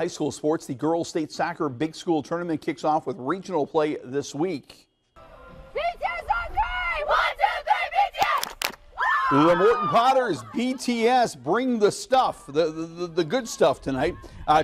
High school sports, the girls state soccer big school tournament kicks off with regional play this week. BTS on three! 1, 2, 3, BTS! The Morton Potters, BTS, bring the stuff, the good stuff tonight.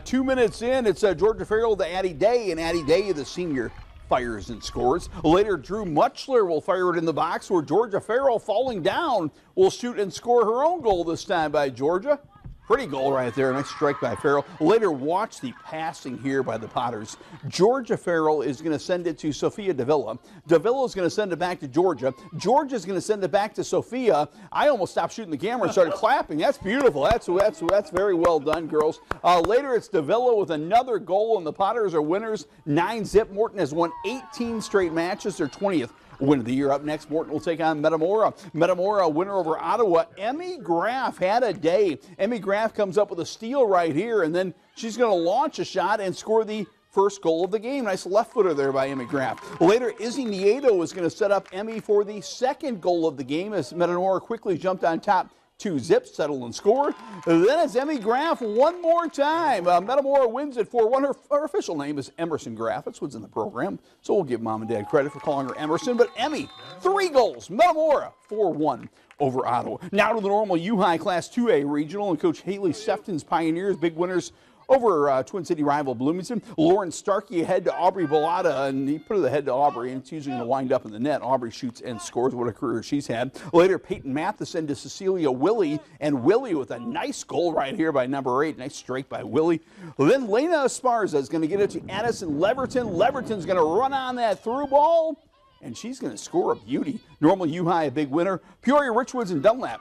2 minutes in, it's Georgia Farrell to Addie Day, and Addie Day, the senior, fires and scores. Later, Drew Muchler will fire it in the box, where Georgia Farrell, falling down, will shoot and score her own goal this time by Georgia. Pretty goal right there. Nice strike by Farrell. Later, watch the passing here by the Potters. Georgia Farrell is going to send it to Sophia Davila. Davila is going to send it back to Georgia. Georgia is going to send it back to Sophia. I almost stopped shooting the camera and started clapping. That's beautiful. That's very well done, girls. Later, it's Davila with another goal, and the Potters are winners. 9-zip. Morton has won 18 straight matches. Their 20th win of the year. Up next, Morton will take on Metamora. Metamora, winner over Ottawa. Emmy Graff had a day. Emmy Graff comes up with a steal right here, and then she's going to launch a shot and score the first goal of the game. Nice left footer there by Emmy Graff. Later, Izzy Nieto is going to set up Emmy for the second goal of the game as Metamora quickly jumped on top. 2-zip, settled and scored. Then it's Emmy Graff one more time. Metamora wins it 4-1. Her official name is Emerson Graff. That's what's in the program. So we'll give mom and dad credit for calling her Emerson. But Emmy, 3 goals. Metamora, 4-1 over Ottawa. Now to the normal U-High Class 2A regional, and Coach Haley Sefton's Pioneers, big winners over Twin City rival Bloomington. Lauren Starkey ahead to Aubrey Bellata, and he put it ahead to Aubrey, and it's usually going to wind up in the net. Aubrey shoots and scores. What a career she's had. Later, Peyton Matheson to Cecilia Willie, and Willie with a nice goal right here by number 8. Nice strike by Willie. Then Lena Esparza is going to get it to Addison Leverton. Leverton's going to run on that through ball, and she's going to score a beauty. Normal U-High, a big winner. Peoria Richwoods and Dunlap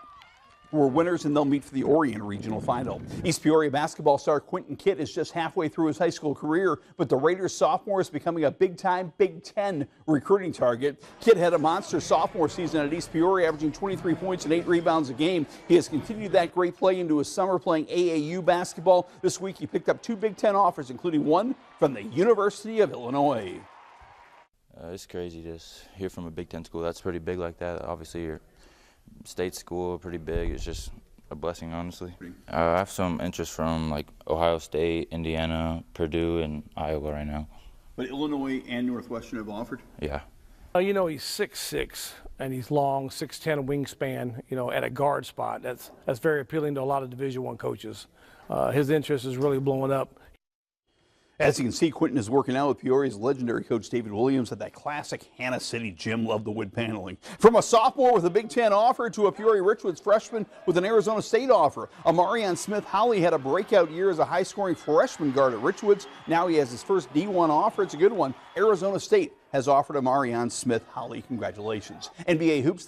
were winners, and they'll meet for the Orion Regional Final. East Peoria basketball star Quentin Kitt is just halfway through his high school career, but the Raiders sophomore is becoming a big-time Big Ten recruiting target. Kitt had a monster sophomore season at East Peoria, averaging 23 points and 8 rebounds a game. He has continued that great play into his summer playing AAU basketball. This week he picked up 2 Big Ten offers, including one from the University of Illinois. It's crazy to hear from a Big Ten school that's pretty big like that. Obviously, you're state school, pretty big. It's just a blessing, honestly. I have some interest from like Ohio State, Indiana, Purdue, and Iowa right now. But Illinois and Northwestern have offered? Yeah. You know, he's 6'6", and he's long, 6'10" wingspan, you know, at a guard spot. That's very appealing to a lot of Division I coaches. His interest is really blowing up. As you can see, Quentin is working out with Peoria's legendary coach David Williams at that classic Hannah City gym. Love the wood paneling. From a sophomore with a Big Ten offer to a Peoria Richwoods freshman with an Arizona State offer, Amarion Smith-Holly had a breakout year as a high-scoring freshman guard at Richwoods. Now he has his first D1 offer. It's a good one. Arizona State has offered Amarion Smith-Holly. Congratulations. NBA Hoops.